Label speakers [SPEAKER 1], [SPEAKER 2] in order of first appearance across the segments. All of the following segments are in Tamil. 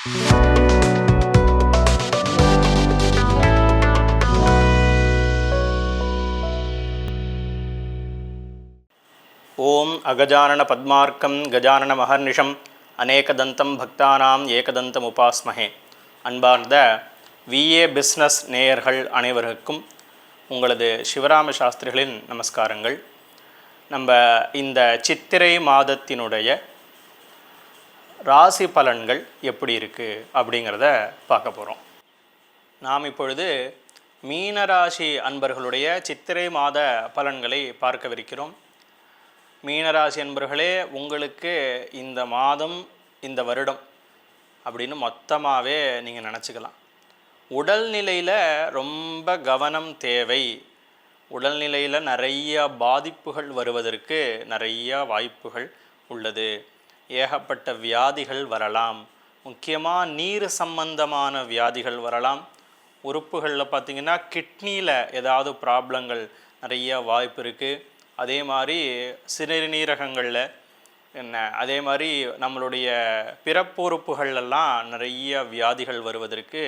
[SPEAKER 1] ஓம் அகஜானன பத்மார்க்கம் கஜானன மகர்நிஷம் அநேகதந்தம் பக்தானாம் ஏகதந்தம் உபாஸ்மஹே. அன்பார்ந்த விஏ பிஸ்னஸ் நேயர்கள் அனைவருக்கும் உங்களது சிவராம சாஸ்திரிகளின் நமஸ்காரங்கள். நம்ம இந்த சித்திரை மாதத்தினுடைய ராசி பலன்கள் எப்படி இருக்குது அப்படிங்கிறத பார்க்க போகிறோம். நாம் இப்பொழுது மீனராசி அன்பர்களுடைய சித்திரை மாத பலன்களை பார்க்கவிருக்கிறோம். மீனராசி அன்பர்களே, உங்களுக்கு இந்த மாதம் இந்த வருடம் அப்படின்னு மொத்தமாகவே நீங்கள் நினச்சிக்கலாம். உடல்நிலையில் ரொம்ப கவனம் தேவை. உடல்நிலையில் நிறைய பாதிப்புகள் வருவதற்கு நிறைய வாய்ப்புகள் உள்ளது. ஏகப்பட்ட வியாதிகள் வரலாம். முக்கியமாக நீர் சம்பந்தமான வியாதிகள் வரலாம். உறுப்புகளில் பார்த்திங்கன்னா கிட்னியில் ஏதாவது ப்ராப்ளங்கள் நிறைய வாய்ப்பு இருக்குது. அதே மாதிரி சிறுநீரகங்களில் அதே மாதிரி நம்மளுடைய பிறப்பு உறுப்புகளெல்லாம் நிறைய வியாதிகள் வருவதற்கு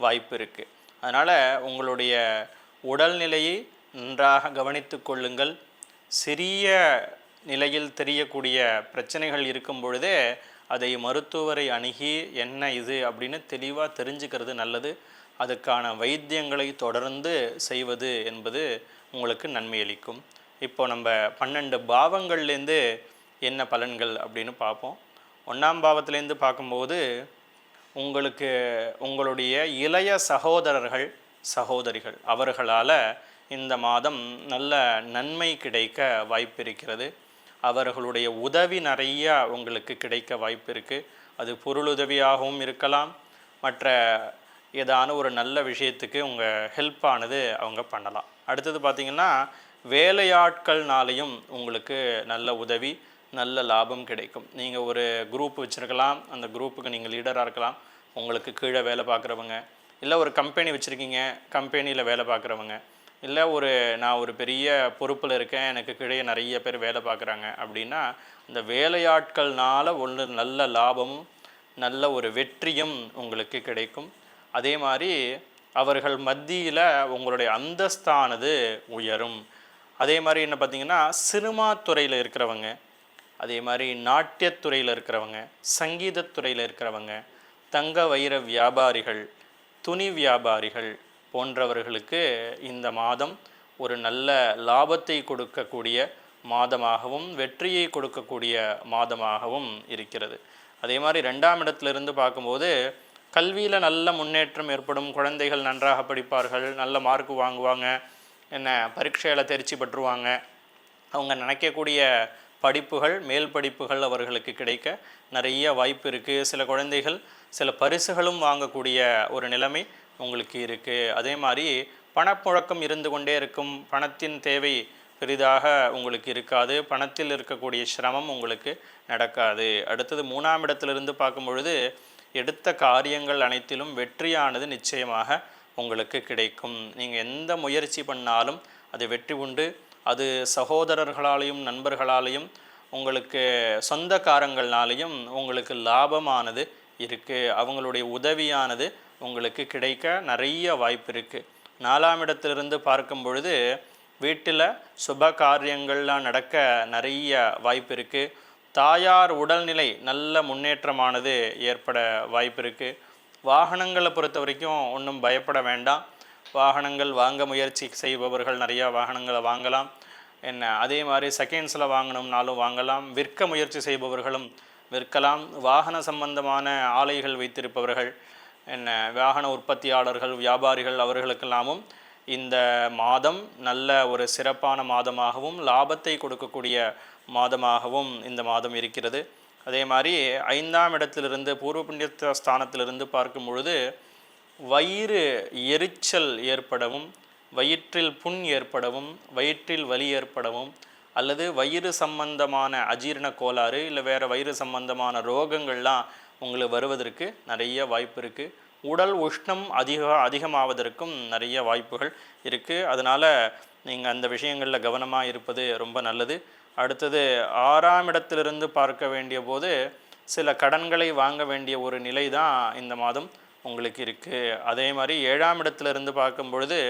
[SPEAKER 1] வாய்ப்பு இருக்குது. அதனால் உங்களுடைய உடல்நிலையை நன்றாக கவனித்து கொள்ளுங்கள். சிறிய நிலையில் தெரியக்கூடிய பிரச்சனைகள் இருக்கும் பொழுதே அதை மருத்துவரை அணுகி என்ன இது அப்படின்னு தெளிவாக தெரிஞ்சுக்கிறது நல்லது. அதுக்கான வைத்தியங்களை தொடர்ந்து செய்வது என்பது உங்களுக்கு நன்மை அளிக்கும். இப்போ நம்ம 12 பாவங்கள்லேருந்து என்ன பலன்கள் அப்படின்னு பார்ப்போம். 1ஆம் பாவத்திலேருந்து பார்க்கும்போது உங்களுக்கு உங்களுடைய இளைய சகோதரர்கள் சகோதரிகள் அவர்களால் இந்த மாதம் நல்ல நன்மை கிடைக்க வாய்ப்பு இருக்கிறது. அவர்களுடைய உதவி நிறைய உங்களுக்கு கிடைக்க வாய்ப்பு இருக்குது. அது பொருளுதவியாகவும் இருக்கலாம், மற்ற ஏதான ஒரு நல்ல விஷயத்துக்கு உங்கள் ஹெல்ப்பானது அவங்க பண்ணலாம். அடுத்தது பார்த்திங்கன்னா வேலையாட்கள்னாலையும் உங்களுக்கு நல்ல உதவி நல்ல லாபம் கிடைக்கும். நீங்கள் ஒரு குரூப் வச்சுருக்கலாம், அந்த குரூப்புக்கு நீங்கள் லீடராக இருக்கலாம். உங்களுக்கு கீழே வேலை பார்க்குறவங்க, இல்லை ஒரு கம்பெனி வச்சுருக்கீங்க, கம்பெனியில் வேலை பார்க்குறவங்க, இல்லை நான் ஒரு பெரிய பொறுப்பில் இருக்கேன், எனக்கு கீழே நிறைய பேர் வேலை பார்க்குறாங்க அப்படின்னா அந்த வேலையாட்கள்னால நல்ல லாபமும் நல்ல ஒரு வெற்றியும் உங்களுக்கு கிடைக்கும். அதே மாதிரி அவர்கள் மத்தியில் உங்களுடைய அந்தஸ்தானது உயரும். அதே மாதிரி என்ன பார்த்திங்கன்னா சினிமா துறையில் இருக்கிறவங்க, அதே மாதிரி நாட்டியத்துறையில் இருக்கிறவங்க, சங்கீதத்துறையில் இருக்கிறவங்க, தங்க வைர வியாபாரிகள், துணி வியாபாரிகள் போன்றவர்களுக்கு இந்த மாதம் ஒரு நல்ல லாபத்தை கொடுக்கக்கூடிய மாதமாகவும் வெற்றியை கொடுக்கக்கூடிய மாதமாகவும் இருக்கிறது. அதே மாதிரி 2ஆம் இடத்திலிருந்து பார்க்கும்போது கல்வியில் நல்ல முன்னேற்றம் ஏற்படும். குழந்தைகள் நன்றாக படிப்பார்கள், நல்ல மார்க்கு வாங்குவாங்க, பரீட்சையில் தேர்ச்சி பெற்றுவாங்க. அவங்க நினைக்கக்கூடிய படிப்புகள் மேல் படிப்புகள் அவர்களுக்கு கிடைக்க நிறைய வாய்ப்பு இருக்குது. சில குழந்தைகள் சில பரிசுகளும் வாங்கக்கூடிய ஒரு நிலைமை உங்களுக்கு இருக்குது. அதே மாதிரி பணப்புழக்கம் இருந்து கொண்டே இருக்கும். பணத்தின் தேவை பெரிதாக உங்களுக்கு இருக்காது. பணத்தில் இருக்கக்கூடிய சிரமம் உங்களுக்கு நடக்காது. அடுத்தது 3ஆம் இடத்திலிருந்து பார்க்கும் பொழுது எடுத்த காரியங்கள் அனைத்திலும் வெற்றியானது நிச்சயமாக உங்களுக்கு கிடைக்கும். நீங்கள் எந்த முயற்சி பண்ணாலும் அது வெற்றி உண்டு. அது சகோதரர்களாலேயும் நண்பர்களாலேயும் உங்களுக்கு சொந்தக்காரங்கள்னாலேயும் உங்களுக்கு லாபமானது இருக்குது. அவங்களுடைய உதவியானது உங்களுக்கு கிடைக்க நிறைய வாய்ப்பு இருக்குது. 4ஆம் இடத்திலிருந்து பார்க்கும் பொழுது வீட்டில் சுப காரியங்கள்லாம் நடக்க நிறைய வாய்ப்பு இருக்குது. தாயார் உடல்நிலை நல்ல முன்னேற்றமானது ஏற்பட வாய்ப்பு இருக்குது. வாகனங்களை பொறுத்த வரைக்கும் ஒன்றும் பயப்பட வேண்டாம். வாகனங்கள் வாங்க முயற்சி செய்பவர்கள் நிறையா வாகனங்களை வாங்கலாம். அதே மாதிரி செகண்ட்ஸில் வாங்கணும்னாலும் வாங்கலாம். விற்க முயற்சி செய்பவர்களும் விற்கலாம். வாகன சம்பந்தமான ஆலைகள் வைத்திருப்பவர்கள் வாகன உற்பத்தியாளர்கள் வியாபாரிகள் அவர்களுக்கெல்லாமும் இந்த மாதம் நல்ல ஒரு சிறப்பான மாதமாகவும் லாபத்தை கொடுக்கக்கூடிய மாதமாகவும் இந்த மாதம் இருக்கிறது. அதே மாதிரி 5ஆம் இடத்திலிருந்து பூர்வ புண்ணிய ஸ்தானத்திலிருந்து பார்க்கும் பொழுது வயிறு எரிச்சல் ஏற்படவும், வயிற்றில் புண் ஏற்படவும், வயிற்றில் வலி ஏற்படவும், அல்லது வயிறு சம்பந்தமான அஜீரண கோளாறு இல்லை வேறு வயிறு சம்பந்தமான ரோகங்கள்லாம் உங்களுக்கு வருவதற்கு நிறைய வாய்ப்பு இருக்குது. உடல் உஷ்ணம் அதிகமாவதற்கும் நிறைய வாய்ப்புகள் இருக்குது. அதனால் நீங்கள் அந்த விஷயங்களில் கவனமாக இருப்பது ரொம்ப நல்லது. அடுத்தது 6ஆம் இடத்திலிருந்து பார்க்க வேண்டிய போது சில கடன்களை வாங்க வேண்டிய ஒரு நிலை தான் இந்த மாதம் உங்களுக்கு இருக்குது. அதே மாதிரி 7ஆம் இடத்திலிருந்து பார்க்கும் பொழுது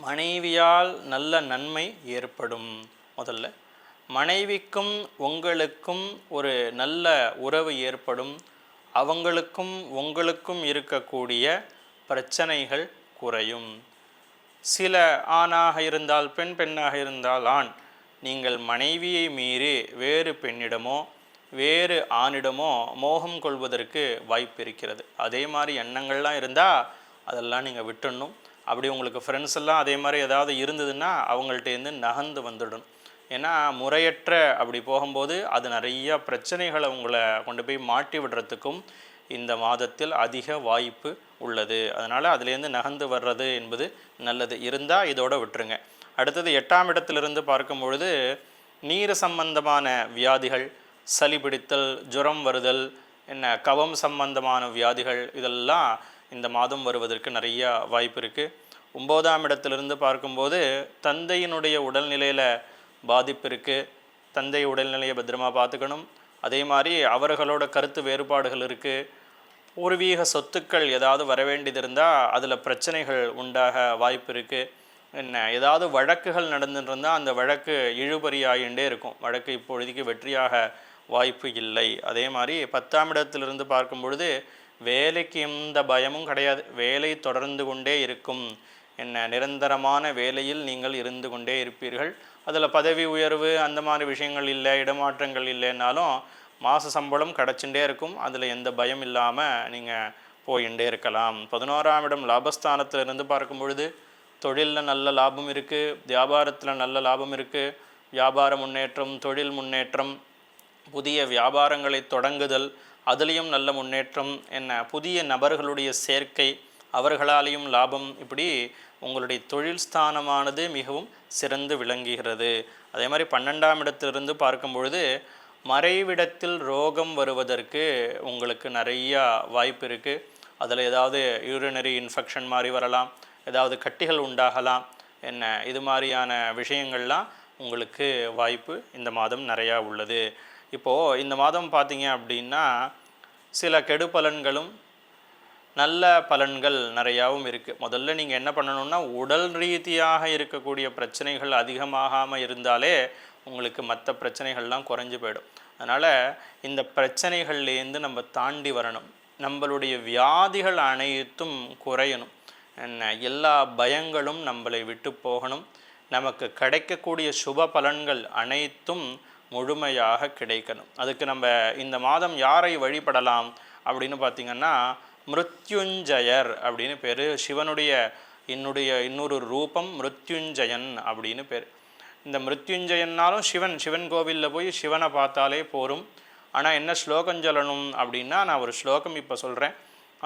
[SPEAKER 1] மனைவியால் நல்ல நன்மை ஏற்படும். முதல்ல மனைவிக்கும் உங்களுக்கும் ஒரு நல்ல உறவு ஏற்படும். அவங்களுக்கும் உங்களுக்கும் இருக்கக்கூடிய பிரச்சனைகள் குறையும். சில ஆணாக இருந்தால் பெண், பெண்ணாக இருந்தால் ஆண், நீங்கள் மனைவியை மீறி வேறு பெண்ணிடமோ வேறு ஆணிடமோ மோகம் கொள்வதற்கு வாய்ப்பு இருக்கிறது. அதே மாதிரி எண்ணங்கள்லாம் இருந்தால் அதெல்லாம் நீங்கள் விட்டுடணும். அப்படி உங்களுக்கு ஃப்ரெண்ட்ஸ் எல்லாம் அதே மாதிரி ஏதாவது இருந்ததுன்னா அவங்கள்ட்டேருந்து நகர்ந்து வந்துடணும். ஏன்னா முறையற்ற அப்படி போகும்போது அது நிறைய பிரச்சனைகளை உங்களை கொண்டு போய் மாட்டி விடுறதுக்கும் இந்த மாதத்தில் அதிக வாய்ப்பு உள்ளது. அதனால் அதுலேருந்து நகர்ந்து வர்றது என்பது நல்லது. இருந்தால் இதோட விட்டுருங்க. அடுத்தது 8ஆம் இடத்திலிருந்து பார்க்கும் பொழுது நீர் சம்பந்தமான வியாதிகள், சளி பிடித்தல், ஜுரம் வருதல், கபம் சம்பந்தமான வியாதிகள் இதெல்லாம் இந்த மாதம் வருவதற்கு நிறைய வாய்ப்பு இருக்குது. 9ஆம் இடத்திலிருந்து பார்க்கும்போது தந்தையினுடைய உடல்நிலையில் பாதிப்பு இருக்குது. தந்தை உடல்நிலையை பத்திரமா பார்த்துக்கணும். அதே மாதிரி அவர்களோட கருத்து வேறுபாடுகள் இருக்குது. பூர்வீக சொத்துக்கள் ஏதாவது வர வேண்டியது இருந்தால் அதில் பிரச்சனைகள் உண்டாக வாய்ப்பு இருக்குது. ஏதாவது வழக்குகள் நடந்துட்டு இருந்தால் அந்த வழக்கு இழுபறியாகிண்டே இருக்கும். வழக்கு இப்பொழுதைக்கு வெற்றியாக வாய்ப்பு இல்லை. அதே மாதிரி 10ஆம் இடத்திலிருந்து பார்க்கும் பொழுது வேலைக்கு எந்த பயமும் கிடையாது. வேலை தொடர்ந்து கொண்டே இருக்கும். நிரந்தரமான வேலையில் நீங்கள் இருந்து கொண்டே இருப்பீர்கள். அதில் பதவி உயர்வு அந்த மாதிரி விஷயங்கள் இல்லை, இடமாற்றங்கள் இல்லைன்னாலும் மாத சம்பளம் கிடச்சுட்டே இருக்கும். அதில் எந்த பயம் இல்லாமல் நீங்கள் போயிட்டே இருக்கலாம். 11ஆம் இடம் லாபஸ்தானத்தில் இருந்து பார்க்கும் பொழுது தொழிலில் நல்ல லாபம் இருக்குது, வியாபாரத்தில் நல்ல லாபம் இருக்குது. வியாபார முன்னேற்றம், தொழில் முன்னேற்றம், புதிய வியாபாரங்களை தொடங்குதல், அதுலேயும் நல்ல முன்னேற்றம், புதிய நபர்களுடைய சேர்க்கை, அவர்களாலேயும் லாபம். இப்படி உங்களுடைய தொழில் ஸ்தானமானது மிகவும் சிறந்து விளங்குகிறது. அதே மாதிரி 12ஆம் இடத்திலிருந்து பார்க்கும் பொழுது மறைவிடத்தில் ரோகம் வருவதற்கு உங்களுக்கு நிறையா வாய்ப்பு இருக்குது. அதில் ஏதாவது யூரினரி இன்ஃபெக்ஷன் மாதிரி வரலாம், ஏதாவது கட்டிகள் உண்டாகலாம். இது மாதிரியான விஷயங்கள்லாம் உங்களுக்கு வாய்ப்பு இந்த மாதம் நிறையா உள்ளது. இப்போது இந்த மாதம் பார்த்தீங்க அப்படின்னா சில கெடு பலன்களும் நல்ல பலன்கள் நிறையாவும் இருக்குது. முதல்ல நீங்கள் என்ன பண்ணணும்னா உடல் ரீதியாக இருக்கக்கூடிய பிரச்சனைகள் அதிகமாகாமல் இருந்தாலே உங்களுக்கு மற்ற பிரச்சனைகள்லாம் குறைஞ்சி போயிடும். அதனால் இந்த பிரச்சனைகள்லேருந்து நம்ம தாண்டி வரணும். நம்மளுடைய வியாதிகள் அனைத்தும் குறையணும். எல்லா பயங்களும் நம்மளை விட்டு போகணும். நமக்கு கிடைக்கக்கூடிய சுப பலன்கள் அனைத்தும் முழுமையாக கிடைக்கணும். அதுக்கு நம்ம இந்த மாதம் யாரை வழிபடலாம் அப்படின்னு பார்த்திங்கன்னா மிருத்யுஞ்சயர் அப்படின்னு பேர். சிவனுடைய இன்னொரு ரூபம் மிருத்யுஞ்சயன் அப்படின்னு பேர். இந்த மிருத்யுஞ்சயன்னாலும் சிவன் கோவிலில் போய் சிவனை பார்த்தாலே போரும். ஆனால் என்ன ஸ்லோகம் சொல்லணும் அப்படின்னா நான் ஒரு ஸ்லோகம் இப்போ சொல்கிறேன்.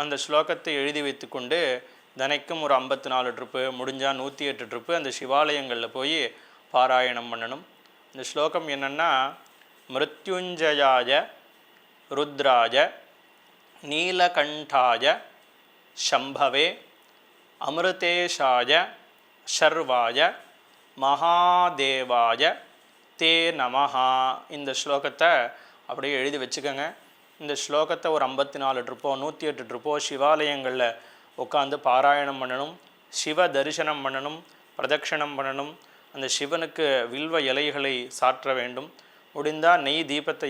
[SPEAKER 1] அந்த ஸ்லோகத்தை எழுதி வைத்து கொண்டு தினைக்கும் ஒரு 54 ட்ரிப்பு, முடிஞ்சால் 108 ட்ரிப்பு அந்த சிவாலயங்களில் போய் பாராயணம் பண்ணணும். இந்த ஸ்லோகம் என்னென்னா மிருத்யுஞ்சயாய ருத்ராய நீலகண்டாய சம்பவே அமிர்தேஷாய சர்வாய மகாதேவாய தே நமஹா. இந்த ஸ்லோகத்தை அப்படியே எழுதி வச்சுக்கோங்க. இந்த ஸ்லோகத்தை ஒரு 54 ட்ரிப்போ 108 ட்ரிப்போ சிவாலயங்களில் உட்காந்து பாராயணம் பண்ணணும். சிவ தரிசனம் பண்ணணும், பிரதட்சணம் பண்ணணும். அந்த சிவனுக்கு வில்வ இலைகளை சாற்ற வேண்டும். முடிந்தால் நெய் தீபத்தை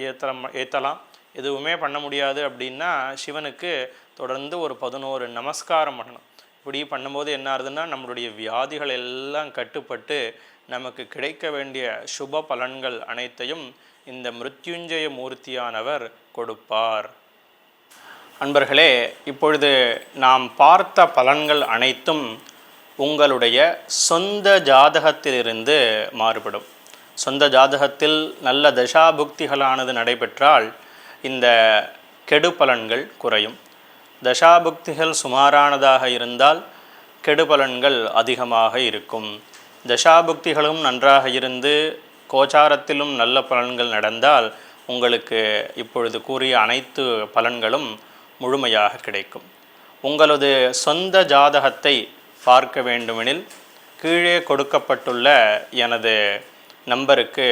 [SPEAKER 1] ஏற்றலாம். எதுவுமே பண்ண முடியாது அப்படின்னா சிவனுக்கு தொடர்ந்து ஒரு 11 நமஸ்காரம் பண்ணணும். இப்படி பண்ணும்போது என்ன ஆகுதுன்னா நம்மளுடைய வியாதிகள் எல்லாம் கட்டுப்பட்டு நமக்கு கிடைக்க வேண்டிய சுப பலன்கள் அனைத்தையும் இந்த மிருத்யுஞ்சய மூர்த்தியானவர் கொடுப்பார். அன்பர்களே, இப்பொழுது நாம் பார்த்த பலன்கள் அனைத்தும் உங்களுடைய சொந்த ஜாதகத்திலிருந்து மாறுபடும். சொந்த ஜாதகத்தில் நல்ல தசாபுக்திகளானது நடைபெற்றால் இந்த கெடு பலன்கள் குறையும். தசாபுக்திகள் சுமாரானதாக இருந்தால் கெடு பலன்கள் அதிகமாக இருக்கும். தசாபுக்திகளும் நன்றாக இருந்து கோச்சாரத்திலும் நல்ல பலன்கள் நடந்தால் உங்களுக்கு இப்பொழுது கூறிய அனைத்து பலன்களும் முழுமையாக கிடைக்கும். உங்களது சொந்த ஜாதகத்தை பார்க்க வேண்டுமெனில் கீழே கொடுக்கப்பட்டுள்ள எனது நம்பருக்கு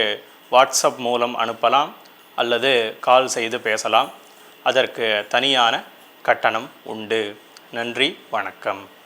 [SPEAKER 1] வாட்ஸ்அப் மூலம் அனுப்பலாம். அல்லது கால் செய்து பேசலாம். அதற்கு தனியான கட்டணம் உண்டு. நன்றி, வணக்கம்.